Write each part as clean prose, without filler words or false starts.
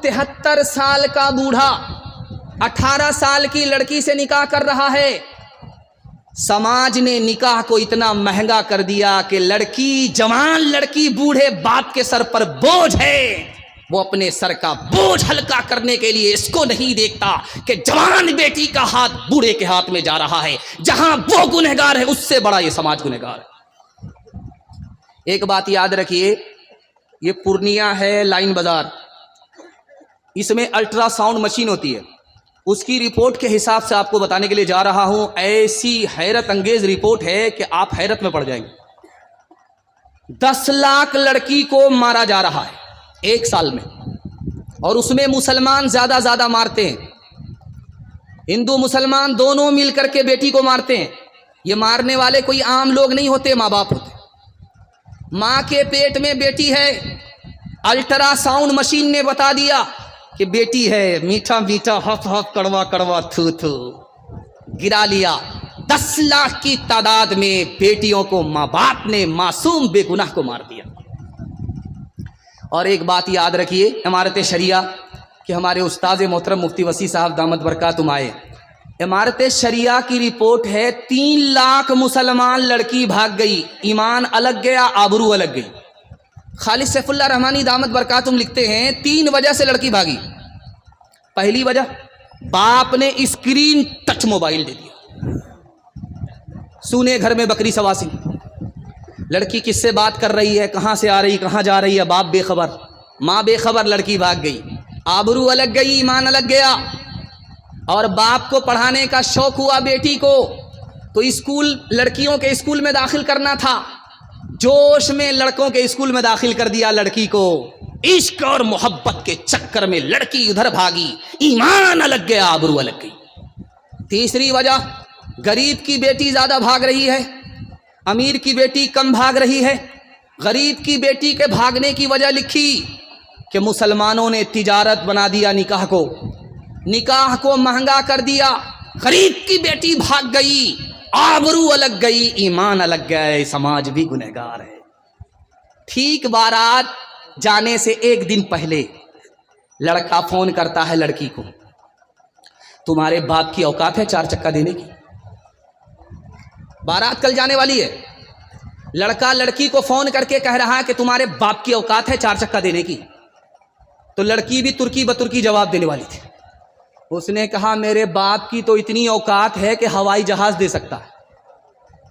73 سال کا بوڑھا 18 سال کی لڑکی سے نکاح کر رہا ہے. سماج نے نکاح کو اتنا مہنگا کر دیا کہ لڑکی، جوان لڑکی بوڑھے باپ کے سر پر بوجھ ہے. وہ اپنے سر کا بوجھ ہلکا کرنے کے لیے اس کو نہیں دیکھتا کہ جوان بیٹی کا ہاتھ بوڑھے کے ہاتھ میں جا رہا ہے. جہاں وہ گنہگار ہے اس سے بڑا یہ سماج گنہگار ہے. ایک بات یاد رکھیے، یہ پورنیہ ہے لائن بازار، اس میں الٹرا ساؤنڈ مشین ہوتی ہے. اس کی رپورٹ کے حساب سے آپ کو بتانے کے لیے جا رہا ہوں. ایسی حیرت انگیز رپورٹ ہے کہ آپ حیرت میں پڑ جائیں گے. 10 لاکھ لڑکی کو مارا جا رہا ہے ایک سال میں، اور اس میں مسلمان زیادہ مارتے ہیں. ہندو مسلمان دونوں مل کر کے بیٹی کو مارتے ہیں. یہ مارنے والے کوئی عام لوگ نہیں ہوتے، ماں باپ ہوتے. ماں کے پیٹ میں بیٹی ہے، الٹرا ساؤنڈ مشین نے بتا دیا کہ بیٹی ہے، میٹھا میٹھا ہف ہف کڑوا کڑوا تھو تھو، گرا لیا. 10 لاکھ کی تعداد میں بیٹیوں کو ماں باپ نے معصوم بے گناہ کو مار دیا. اور ایک بات یاد رکھیے، امارت شریعہ کہ ہمارے استاد محترم مفتی وسیع صاحب دامت برکاتہم آئے، امارت شریعہ کی رپورٹ ہے 3 لاکھ مسلمان لڑکی بھاگ گئی. ایمان الگ گیا، آبرو الگ گئی. خالد سیف اللہ رحمانی دامت برکاتہم لکھتے ہیں 3 وجہ سے لڑکی بھاگی. پہلی وجہ، باپ نے اسکرین ٹچ موبائل دے دیا. سونے گھر میں بکری سواسی، لڑکی کس سے بات کر رہی ہے، کہاں سے آ رہی، کہاں جا رہی ہے، باپ بے خبر، ماں بے خبر، لڑکی بھاگ گئی. آبرو الگ گئی، ایمان الگ گیا. اور باپ کو پڑھانے کا شوق ہوا بیٹی کو، تو اسکول، لڑکیوں کے اسکول میں داخل کرنا تھا، جوش میں لڑکوں کے اسکول میں داخل کر دیا لڑکی کو. عشق اور محبت کے چکر میں لڑکی ادھر بھاگی، ایمان الگ گیا، آبرو الگ گئی. تیسری وجہ، غریب کی بیٹی زیادہ بھاگ رہی ہے، امیر کی بیٹی کم بھاگ رہی ہے. غریب کی بیٹی کے بھاگنے کی وجہ لکھی کہ مسلمانوں نے تجارت بنا دیا نکاح کو، نکاح کو مہنگا کر دیا. غریب کی بیٹی بھاگ گئی، آبرو الگ گئی، ایمان الگ گئے، سماج بھی گنہگار ہے. ٹھیک بارات جانے سے ایک دن پہلے لڑکا فون کرتا ہے لڑکی کو، تمہارے باپ کی اوقات ہے 4 چکا دینے کی؟ بارات کل جانے والی ہے. لڑکا لڑکی کو فون کر کے کہہ رہا ہے کہ تمہارے باپ کی اوقات ہے 4 چکا دینے کی. تو لڑکی بھی ترکی بترکی جواب دینے والی تھی. اس نے کہا میرے باپ کی تو اتنی اوقات ہے کہ ہوائی جہاز دے سکتا ہے،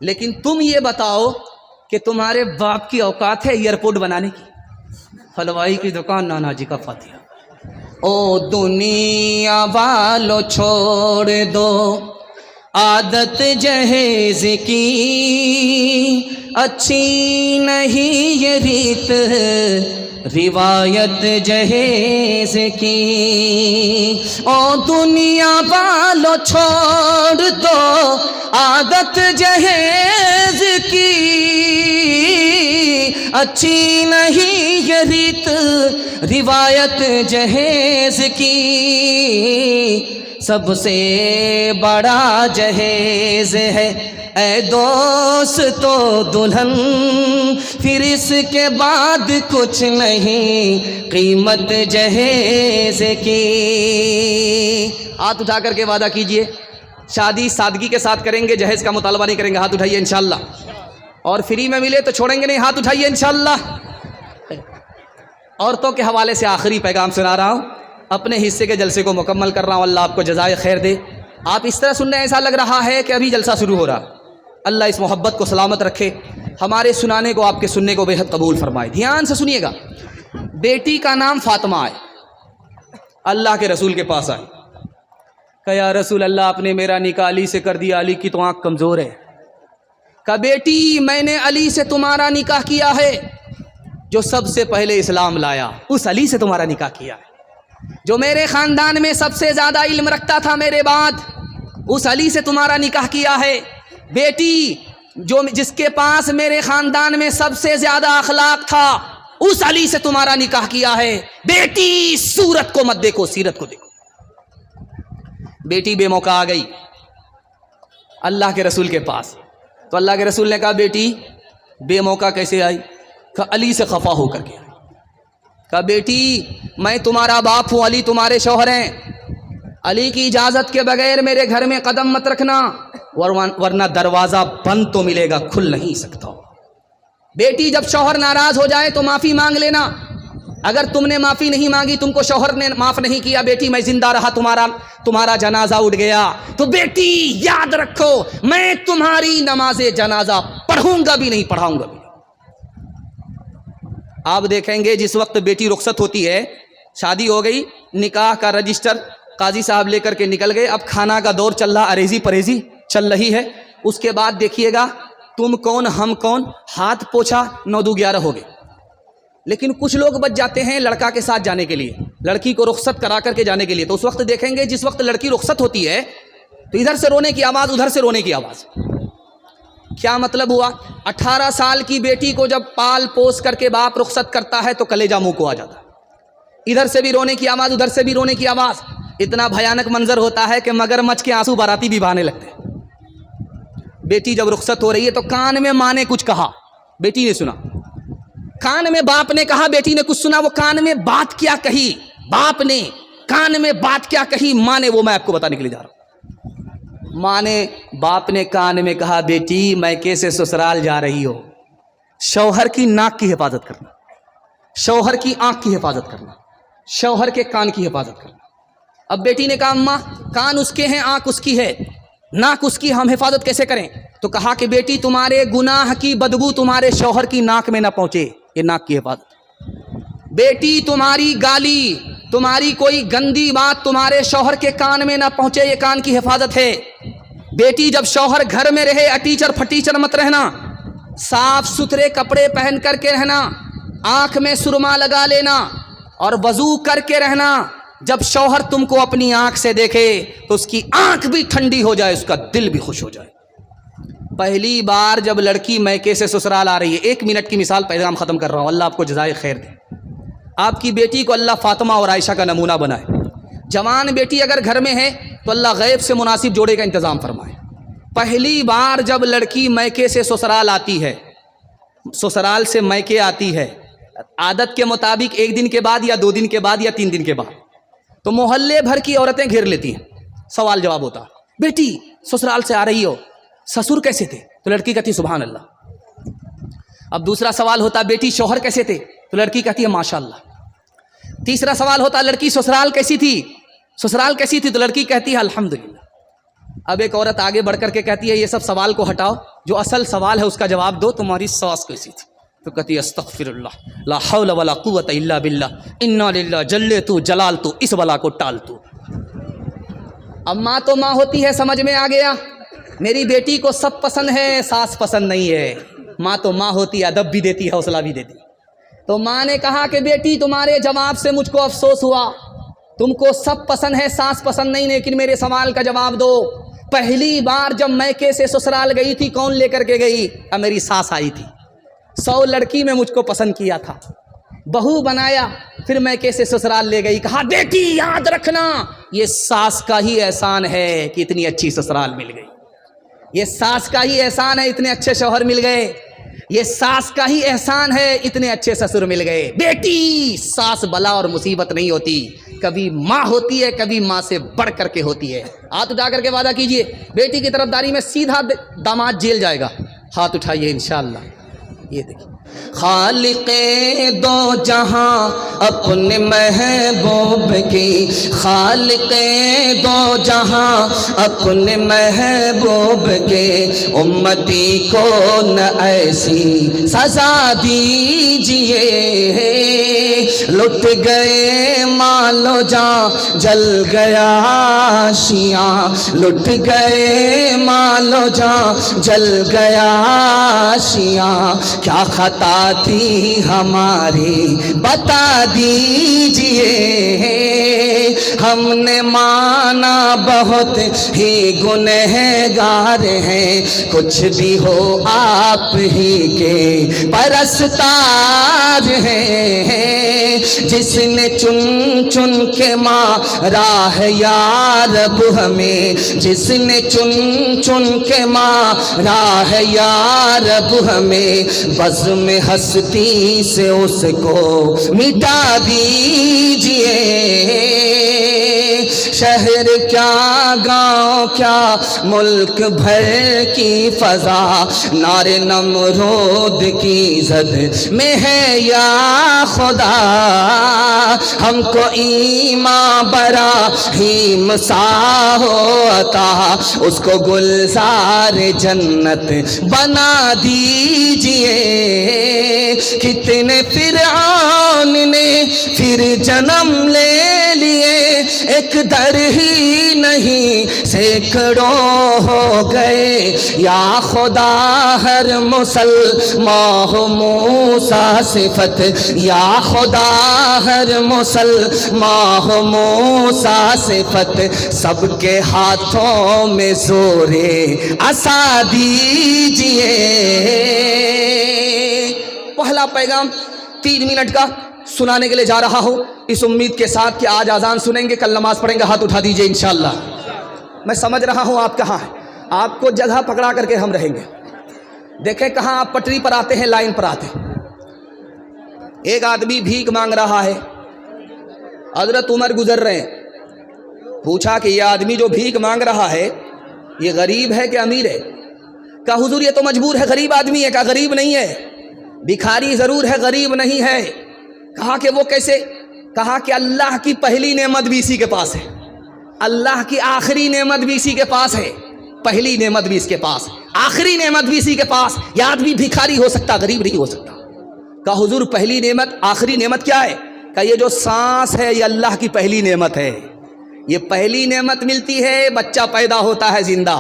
لیکن تم یہ بتاؤ کہ تمہارے باپ کی اوقات ہے ایئرپورٹ بنانے کی؟ حلوائی کی دکان نانا جی کا فاتحہ. او دنیا والو چھوڑ دو عادت جہیز کی، اچھی نہیں یہ ریت روایت جہیز کی. او دنیا والو چھوڑ دو عادت جہیز کی، اچھی نہیں یہ ریت روایت جہیز کی. سب سے بڑا جہیز ہے اے دوست تو دلہن، پھر اس کے بعد کچھ نہیں قیمت جہیز کی. ہاتھ اٹھا کر کے وعدہ کیجئے، شادی سادگی کے ساتھ کریں گے، جہیز کا مطالبہ نہیں کریں گے. ہاتھ اٹھائیے انشاءاللہ. اور فری میں ملے تو چھوڑیں گے نہیں، ہاتھ اٹھائیے انشاءاللہ. عورتوں کے حوالے سے آخری پیغام سنا رہا ہوں، اپنے حصے کے جلسے کو مکمل کر رہا ہوں. اللہ آپ کو جزائے خیر دے. آپ اس طرح سننے ایسا لگ رہا ہے کہ ابھی جلسہ شروع ہو رہا. اللہ اس محبت کو سلامت رکھے، ہمارے سنانے کو، آپ کے سننے کو بے حد قبول فرمائے. دھیان سے سنیے گا. بیٹی کا نام فاطمہ ہے. اللہ کے رسول کے پاس آئی کہ یا رسول اللہ، آپ نے میرا نکاح علی سے کر دیا، علی کی تو آنکھ کمزور ہے. کہا بیٹی میں نے علی سے تمہارا نکاح کیا ہے، جو سب سے پہلے اسلام لایا اس علی سے تمہارا نکاح کیا ہے. جو میرے خاندان میں سب سے زیادہ علم رکھتا تھا میرے بعد، اس علی سے تمہارا نکاح کیا ہے. بیٹی جس کے پاس میرے خاندان میں سب سے زیادہ اخلاق تھا، اس علی سے تمہارا نکاح کیا ہے. بیٹی صورت کو مت دیکھو، سیرت کو دیکھو. بیٹی بے موقع آ گئی اللہ کے رسول کے پاس. تو اللہ کے رسول نے کہا بیٹی بے موقع کیسے آئی؟ کہ علی سے خفا ہو کر کے آئی. کہا بیٹی میں تمہارا باپ ہوں، علی تمہارے شوہر ہیں، علی کی اجازت کے بغیر میرے گھر میں قدم مت رکھنا ورنہ دروازہ بند تو ملے گا، کھل نہیں سکتا۔ بیٹی جب شوہر ناراض ہو جائے تو معافی مانگ لینا، اگر تم نے معافی نہیں مانگی، تم کو شوہر نے معاف نہیں کیا، بیٹی میں زندہ رہا، تمہارا جنازہ اٹھ گیا، تو بیٹی یاد رکھو میں تمہاری نماز جنازہ پڑھوں گا بھی نہیں پڑھاؤں گا بھی۔ آپ دیکھیں گے جس وقت بیٹی رخصت ہوتی ہے، شادی ہو گئی، نکاح کا رجسٹر قاضی صاحب لے کر کے نکل گئے، اب کھانا کا دور چل رہا، اریزی پریزی چل رہی ہے، اس کے بعد دیکھیے گا تم کون ہم کون، ہاتھ پوچھا 9 2 11 ہو گئے۔ لیکن کچھ لوگ بچ جاتے ہیں لڑکا کے ساتھ جانے کے لیے، لڑکی کو رخصت کرا کر کے جانے کے لیے، تو اس وقت دیکھیں گے جس وقت لڑکی رخصت ہوتی ہے تو ادھر سے رونے کی آواز، ادھر سے رونے کی آواز۔ کیا مطلب ہوا؟ 18 سال کی بیٹی کو جب پال پوس کر کے باپ رخصت کرتا ہے تو کلیجہ منہ کو آ جاتا ہے، ادھر سے بھی رونے کی آواز، ادھر سے بھی رونے کی آواز۔ اتنا بھیانک منظر ہوتا ہے کہ مگرمچھ کے آنسو باراتی بھی بہانے لگتے ہیں۔ بیٹی جب رخصت ہو رہی ہے تو کان میں ماں نے کچھ کہا، بیٹی نے سنا، کان میں باپ نے کہا، بیٹی نے کچھ سنا، وہ کان میں بات کیا کہی، باپ نے کان میں بات کیا کہی، ماں نے، وہ میں آپ کو بتانے کے لیے جا رہا ہوں۔ ماں نے، باپ نے کان میں کہا بیٹی میکے سے سسرال جا رہی ہو، شوہر کی ناک کی حفاظت کرنا، شوہر کی آنکھ کی حفاظت کرنا، شوہر کے کان کی حفاظت کرنا۔ اب بیٹی نے کہا اماں کان اس کے ہیں، آنکھ اس کی ہے، ناک اس کی، ہم حفاظت کیسے کریں؟ تو کہا کہ بیٹی تمہارے گناہ کی بدبو تمہارے شوہر کی ناک میں نہ پہنچے، یہ ناک کی حفاظت۔ بیٹی تمہاری گالی، تمہاری کوئی گندی بات تمہارے شوہر کے کان میں نہ پہنچے، یہ کان کی حفاظت ہے۔ بیٹی جب شوہر گھر میں رہے اٹیچر پھٹیچر مت رہنا، صاف ستھرے کپڑے پہن کر کے رہنا، آنکھ میں سرما لگا لینا اور وضو کر کے رہنا۔ جب شوہر تم کو اپنی آنکھ سے دیکھے تو اس کی آنکھ بھی ٹھنڈی ہو جائے، اس کا دل بھی خوش ہو جائے۔ پہلی بار جب لڑکی میکے سے سسرال آ رہی ہے، 1 منٹ کی مثال، پیغام ختم کر رہا ہوں، اللہ آپ کو جزائے خیر دے، آپ کی بیٹی کو اللہ فاطمہ اور عائشہ کا نمونہ بنائے۔ جوان بیٹی اگر گھر میں ہے تو اللہ غیب سے مناسب جوڑے کا انتظام فرمائے۔ پہلی بار جب لڑکی میکے سے سسرال آتی ہے، سسرال سے میکے آتی ہے، عادت کے مطابق 1 دن کے بعد یا 2 دن کے بعد یا 3 دن کے بعد، تو محلے بھر کی عورتیں گھیر لیتی ہیں، سوال جواب ہوتا، بیٹی سسرال سے آ رہی ہو، سسر کیسے تھے؟ تو لڑکی کہتی سبحان اللہ۔ اب دوسرا سوال ہوتا بیٹی شوہر کیسے تھے؟ تو لڑکی کہتی ہے ماشاء اللہ۔ تیسرا سوال ہوتا لڑکی سسرال کیسی تھی؟ سسرال کیسی تھی؟ تو لڑکی کہتی ہے الحمدللہ۔ اب ایک عورت آگے بڑھ کر کے کہتی ہے یہ سب سوال کو ہٹاؤ، جو اصل سوال ہے اس کا جواب دو، تمہاری ساس کیسی تھی؟ تو کہتی ہے استغفر اللہ، لا حول ولا قوت الا باللہ، انا للہ، جلے تو جلال تو، اس بلا کو ٹال تو۔ اب ماں تو ماں ہوتی ہے، سمجھ میں آ گیا، میری بیٹی کو سب پسند ہے، ساس پسند نہیں ہے۔ ماں تو ماں ہوتی ہے، ادب بھی دیتی ہے، حوصلہ بھی دیتی ہے۔ تو ماں نے کہا کہ بیٹی تمہارے جواب سے مجھ کو افسوس ہوا، تم کو سب پسند ہے، ساس پسند نہیں، لیکن میرے سوال کا جواب دو۔ پہلی بار جب میکے سے سسرال گئی تھی کون لے کر کے گئی؟ اب میری ساس آئی تھی، 100 لڑکی میں مجھ کو پسند کیا تھا، بہو بنایا، پھر میکے سے سسرال لے گئی۔ کہا بیٹی یاد رکھنا یہ ساس کا ہی احسان ہے کہ اتنی اچھی سسرال مل گئی، یہ ساس کا ہی احسان ہے اتنے اچھے شوہر مل گئے، یہ ساس کا ہی احسان ہے اتنے اچھے سسر مل گئے۔ بیٹی ساس بلا اور مصیبت نہیں ہوتی، کبھی ماں ہوتی ہے، کبھی ماں سے بڑھ کر کے ہوتی ہے۔ ہاتھ اٹھا کر کے وعدہ کیجئے بیٹی کی طرفداری میں سیدھا داماد جیل جائے گا، ہاتھ اٹھائیے انشاءاللہ۔ یہ دیکھیں خالق دو جہاں اپنے محبوب کی، خالق دو جہاں اپنے محبوب کے، امتی کو نہ ایسی سزا دیجئے، لٹ گئے مال و جان جل گیا شیعہ، لٹ گئے مال و جان جل گیا شیعہ، کیا خطا تھی ہماری بتا دیجئے، ہم نے مانا بہت ہی گنہگار ہیں، کچھ بھی ہو آپ ہی کے پرستار ہیں، جس نے چن چن کے مارا ہے یا رب ہمیں، جس نے چن چن کے مارا ہے یا رب ہمیں، بزم ہستی سے اس کو مٹا دیجئے، شہر کیا گاؤں کیا ملک بھر کی فضا نعرے نمرود کی زد میں ہے یا خدا، ہم کو ایمان براہیم سا ہو عطا، اس کو گلزار جنت بنا دیجئے، کتنے فرعون نے پھر جنم لے لیے، ایک در ہی نہیں سینکڑوں ہو گئے، یا خدا ہر مسلمان ہو موسیٰ صفت، یا خدا ہر مسلمان ہو موسیٰ صفت، سب کے ہاتھوں میں زور عصا دیجئے۔ پہلا پیغام 3 منٹ کا سنانے کے لیے جا رہا ہوں، اس امید کے ساتھ کہ آج اذان سنیں گے، کل نماز پڑھیں گے، ہاتھ اٹھا دیجئے انشاءاللہ۔ میں سمجھ رہا ہوں آپ کہاں ہیں، آپ کو جگہ پکڑا کر کے ہم رہیں گے۔ دیکھیں کہاں آپ پٹری پر آتے ہیں، لائن پر آتے ہیں۔ ایک آدمی بھیک مانگ رہا ہے، حضرت عمر گزر رہے ہیں، پوچھا کہ یہ آدمی جو بھیک مانگ رہا ہے یہ غریب ہے کہ امیر ہے؟ کہا حضور یہ تو مجبور ہے، غریب آدمی ہے۔ کہا غریب نہیں ہے، بھکاری ضرور ہے، غریب نہیں ہے۔ کہا کہ وہ کیسے؟ کہا کہ اللہ کی پہلی نعمت بھی اسی کے پاس ہے، اللہ کی آخری نعمت بھی اسی کے پاس ہے، پہلی نعمت بھی اس کے پاس، آخری نعمت بھی اسی کے پاس۔ یہ آدمی بھکاری ہو سکتا، غریب نہیں ہو سکتا۔ کہا حضور پہلی نعمت آخری نعمت کیا ہے؟ کہا یہ جو سانس ہے یہ اللہ کی پہلی نعمت ہے، یہ پہلی نعمت ملتی ہے بچہ پیدا ہوتا ہے زندہ،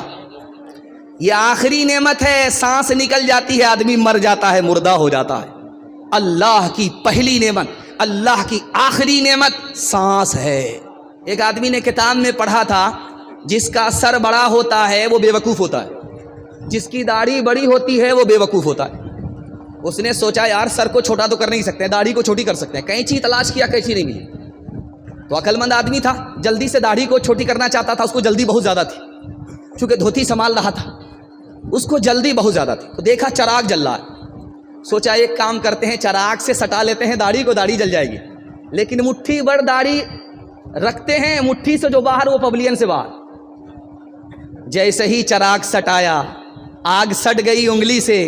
یہ آخری نعمت ہے سانس نکل جاتی ہے آدمی مر جاتا ہے، مردہ ہو جاتا ہے۔ اللہ کی پہلی نعمت، اللہ کی آخری نعمت سانس ہے۔ ایک آدمی نے کتاب میں پڑھا تھا جس کا سر بڑا ہوتا ہے وہ بے وقوف ہوتا ہے، جس کی داڑھی بڑی ہوتی ہے وہ بے وقوف ہوتا ہے۔ اس نے سوچا یار سر کو چھوٹا تو کر نہیں سکتے، داڑھی کو چھوٹی کر سکتے ہیں، کینچی تلاش کیا، کینچی نہیں ملی۔ تو عقل مند آدمی تھا، جلدی سے داڑھی کو چھوٹی کرنا چاہتا تھا، اس کو جلدی بہت زیادہ تھی، چونکہ دھوتی سنبھال رہا تھا، اس کو جلدی بہت زیادہ تھی۔ تو دیکھا چراغ جل رہا ہے، سوچا ایک کام کرتے ہیں چراغ سے سٹا لیتے ہیں داڑھی کو، داڑھی جل جائے گی۔ لیکن مٹھی بڑھ داڑھی رکھتے ہیں، مٹھی سے جو باہر وہ پویلین سے باہر۔ جیسے ہی چراغ سٹایا آگ سٹ گئی انگلی سے،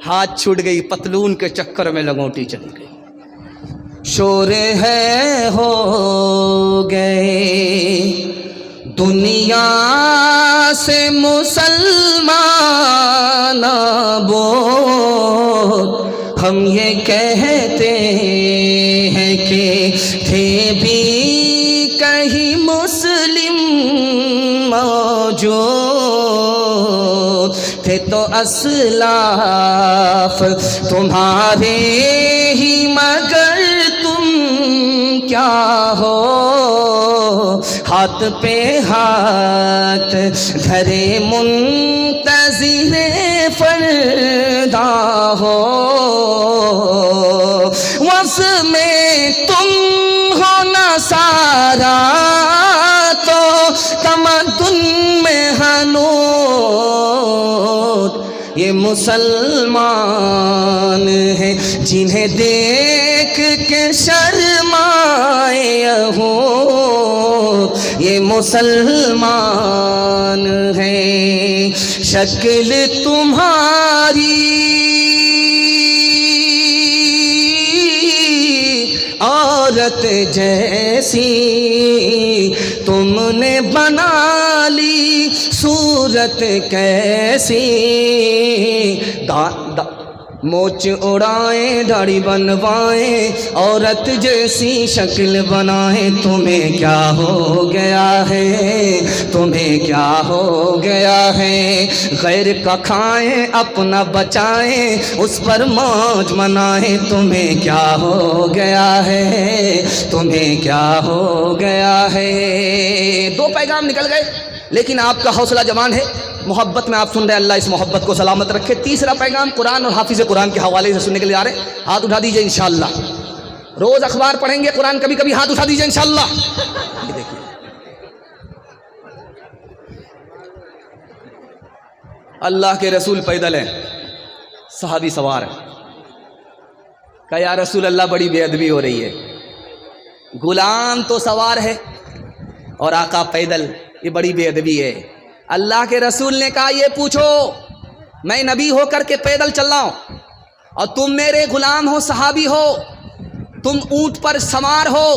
ہاتھ چھوٹ گئی، پتلون کے چکر میں لنگوٹی چلی گئی۔ شور ہے ہو گئے دنیا سے مسلمان بول، ہم یہ کہتے ہیں کہ تھے بھی کہیں مسلم موجود، تھے تو اسلاف تمہارے ہی مگر تم کیا ہو، ہاتھ پہ ہاتھ دھرے منتظر فردا ہو، وس میں تم ہو نصارا تو تمدن میں ہنود، یہ مسلمان ہیں جنہیں دیکھ کے شرمائے یہود، یہ مسلمان ہیں شکل تمہاری عورت جیسی، تم نے بنا لی صورت کیسی، موچ اڑائیں داڑھی بنوائیں عورت جیسی شکل بنائیں، تمہیں کیا ہو گیا ہے، تمہیں کیا ہو گیا ہے، غیر کا کھائیں اپنا بچائیں اس پر موج منائیں، تمہیں کیا ہو گیا ہے، تمہیں کیا ہو گیا ہے۔ دو پیغام نکل گئے، لیکن آپ کا حوصلہ جوان ہے، محبت میں آپ سن رہے، اللہ اس محبت کو سلامت رکھے۔ تیسرا پیغام قرآن اور حافظ قرآن کے حوالے سے سننے کے لیے آ رہے ہیں، ہاتھ اٹھا دیجئے انشاءاللہ۔ روز اخبار پڑھیں گے، قرآن کبھی کبھی، ہاتھ اٹھا دیجئے انشاءاللہ۔ یہ دیکھیے، اللہ کے رسول پیدل ہیں، صحابی سوار ہیں، کہا یا رسول اللہ بڑی بے ادبی ہو رہی ہے، غلام تو سوار ہے اور آقا پیدل، یہ بڑی بے ادبی ہے۔ اللہ کے رسول نے کہا یہ پوچھو، میں نبی ہو کر کے پیدل چل رہا ہوں اور تم میرے غلام ہو، صحابی ہو، تم اونٹ پر سوار ہو،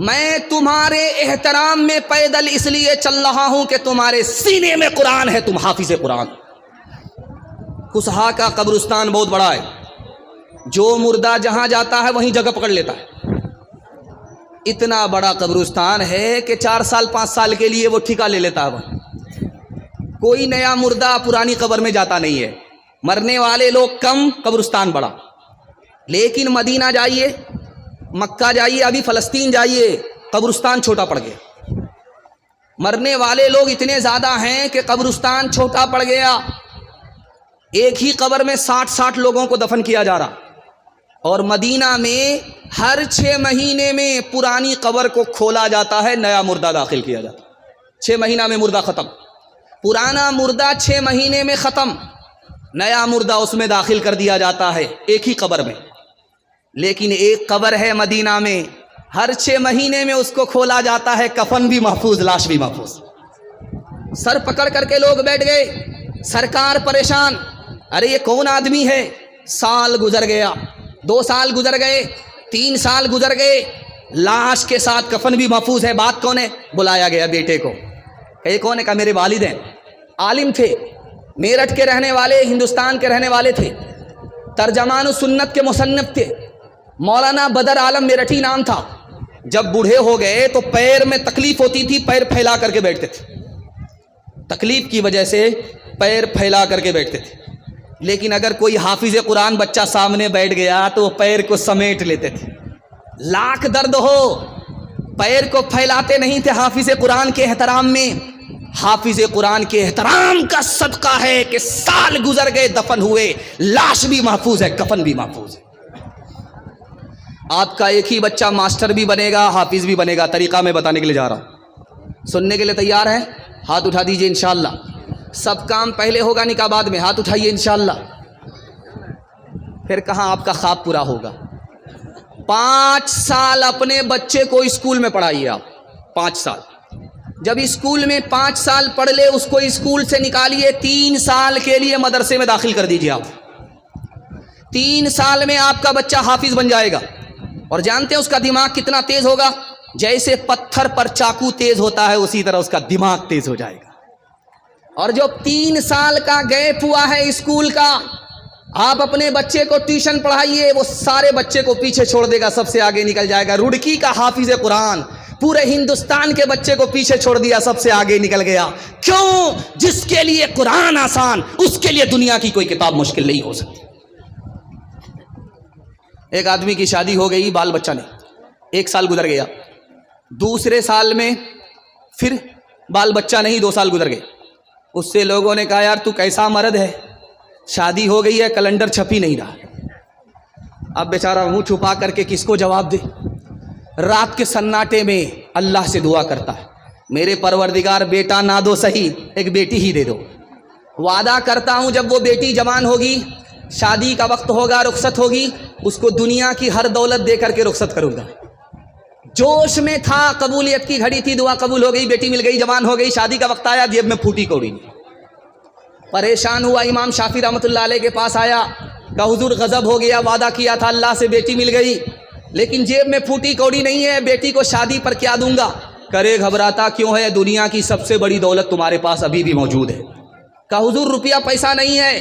میں تمہارے احترام میں پیدل اس لیے چل رہا ہوں کہ تمہارے سینے میں قرآن ہے، تم حافظ قرآن۔ کسہا کا قبرستان بہت بڑا ہے، جو مردہ جہاں جاتا ہے وہیں جگہ پکڑ لیتا ہے۔ اتنا بڑا قبرستان ہے کہ 4 سال 5 سال کے لیے وہ ٹھیکہ لے لیتا ہے وہاں۔ کوئی نیا مردہ پرانی قبر میں جاتا نہیں ہے، مرنے والے لوگ کم، قبرستان بڑا۔ لیکن مدینہ جائیے، مکہ جائیے، ابھی فلسطین جائیے، قبرستان چھوٹا پڑ گیا۔ مرنے والے لوگ اتنے زیادہ ہیں کہ قبرستان چھوٹا پڑ گیا۔ ایک ہی قبر میں 60 لوگوں کو دفن کیا جا رہا، اور مدینہ میں ہر 6 مہینے میں پرانی قبر کو کھولا جاتا ہے، نیا مردہ داخل کیا جاتا ہے۔ 6 مہینہ میں مردہ ختم، پرانا مردہ 6 مہینے میں ختم، نیا مردہ اس میں داخل کر دیا جاتا ہے، ایک ہی قبر میں۔ لیکن ایک قبر ہے مدینہ میں، ہر 6 مہینے میں اس کو کھولا جاتا ہے، کفن بھی محفوظ، لاش بھی محفوظ۔ سر پکڑ کر کے لوگ بیٹھ گئے، سرکار پریشان، ارے یہ کون آدمی ہے؟ سال گزر گیا، 2 سال گزر گئے، 3 سال گزر گئے، لاش کے ساتھ کفن بھی محفوظ ہے۔ بات کون ہے؟ بلایا گیا بیٹے کو، کہ یہ کون ہے؟ کہا میرے والد ہیں، عالم تھے، میرٹھ کے رہنے والے، ہندوستان کے رہنے والے تھے، ترجمان سنت کے مصنف تھے، مولانا بدر عالم میرٹھی نام تھا۔ جب بوڑھے ہو گئے تو پیر میں تکلیف ہوتی تھی، پیر پھیلا کر کے بیٹھتے تھے، تکلیف کی وجہ سے پیر پھیلا کر کے بیٹھتے تھے۔ لیکن اگر کوئی حافظ قرآن بچہ سامنے بیٹھ گیا تو وہ پیر کو سمیٹ لیتے تھے، لاکھ درد ہو پیر کو پھیلاتے نہیں تھے حافظ قرآن کے احترام میں۔ حافظ قرآن کے احترام کا صدقہ ہے کہ سال گزر گئے، دفن ہوئے، لاش بھی محفوظ ہے، کفن بھی محفوظ ہے۔ آپ کا ایک ہی بچہ ماسٹر بھی بنے گا، حافظ بھی بنے گا، طریقہ میں بتانے کے لیے جا رہا ہوں، سننے کے لیے تیار ہیں؟ ہاتھ اٹھا دیجئے انشاءاللہ۔ سب کام پہلے ہوگا، نکاح بعد میں، ہاتھ اٹھائیے انشاءاللہ۔ پھر کہاں آپ کا خواب پورا ہوگا؟ 5 سال اپنے بچے کو اسکول میں پڑھائیے آپ، 5 سال۔ جب اسکول میں 5 سال پڑھ لے، اس کو اسکول سے نکالیے، 3 سال کے لیے مدرسے میں داخل کر دیجیے آپ۔ 3 سال میں آپ کا بچہ حافظ بن جائے گا، اور جانتے ہیں اس کا دماغ کتنا تیز ہوگا؟ جیسے پتھر پر چاقو تیز ہوتا ہے اسی طرح اس کا دماغ تیز ہو جائے گا۔ اور جو 3 سال کا گیپ ہوا ہے اسکول کا، آپ اپنے بچے کو ٹیوشن پڑھائیے، وہ سارے بچے کو پیچھے چھوڑ دے گا، سب سے آگے نکل جائے گا۔ رڑکی کا حافظ قرآن پورے ہندوستان کے بچے کو پیچھے چھوڑ دیا، سب سے آگے نکل گیا۔ کیوں؟ جس کے لیے قرآن آسان، اس کے لیے دنیا کی کوئی کتاب مشکل نہیں ہو سکتی۔ ایک آدمی کی شادی ہو گئی، بال بچہ نہیں، 1 سال گزر گیا، دوسرے سال میں پھر بال بچہ نہیں، 2 سال گزر گئے۔ اس سے لوگوں نے کہا یار تو کیسا مرد ہے، شادی ہو گئی ہے، کیلنڈر چھپ ہی نہیں رہا۔ اب بیچارہ منہ چھپا کر کے کس کو جواب دے؟ رات کے سناٹے میں اللہ سے دعا کرتا ہے، میرے پروردگار بیٹا نہ دو صحیح، ایک بیٹی ہی دے دو۔ وعدہ کرتا ہوں جب وہ بیٹی جوان ہوگی، شادی کا وقت ہوگا، رخصت ہوگی، اس کو دنیا کی ہر دولت دے کر کے رخصت کروں گا۔ جوش میں تھا، قبولیت کی گھڑی تھی، دعا قبول ہو گئی، بیٹی مل گئی، جوان ہو گئی، شادی کا وقت آیا، جیب میں پھوٹی کوڑی نہیں۔ پریشان ہوا، امام شافعی رحمۃ اللہ علیہ کے پاس آیا، کہا حضور غضب ہو گیا، وعدہ کیا تھا اللہ سے، بیٹی مل گئی لیکن جیب میں پھوٹی کوڑی نہیں ہے، بیٹی کو شادی پر کیا دوں گا؟ کرے گھبراتا کیوں ہے؟ دنیا کی سب سے بڑی دولت تمہارے پاس ابھی بھی موجود ہے۔ کہا حضور روپیہ پیسہ نہیں ہے،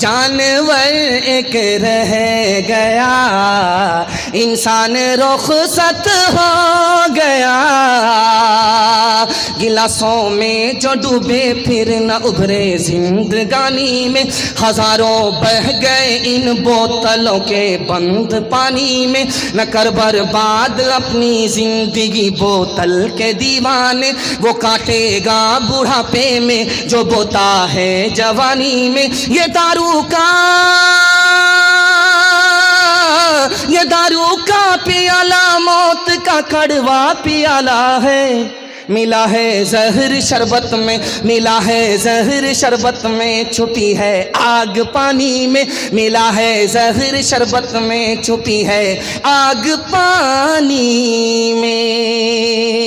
جانور ایک رہ گیا، انسان رخصت ہو گیا، گلاسوں میں جو ڈوبے پھر نہ ابھرے زندگانی میں، ہزاروں بہہ گئے ان بوتلوں کے بند پانی میں، نہ کر برباد اپنی زندگی بوتل کے دیوانے، وہ کاٹے گا بڑھاپے میں جو بوتا ہے جوانی میں، یہ دارو کا پیالہ موت کا کڑوا پیالہ ہے، ملا ہے زہر شربت میں، ملا ہے زہر شربت میں، چھپی ہے آگ پانی میں، ملا ہے زہر شربت میں، چھپی ہے آگ پانی میں۔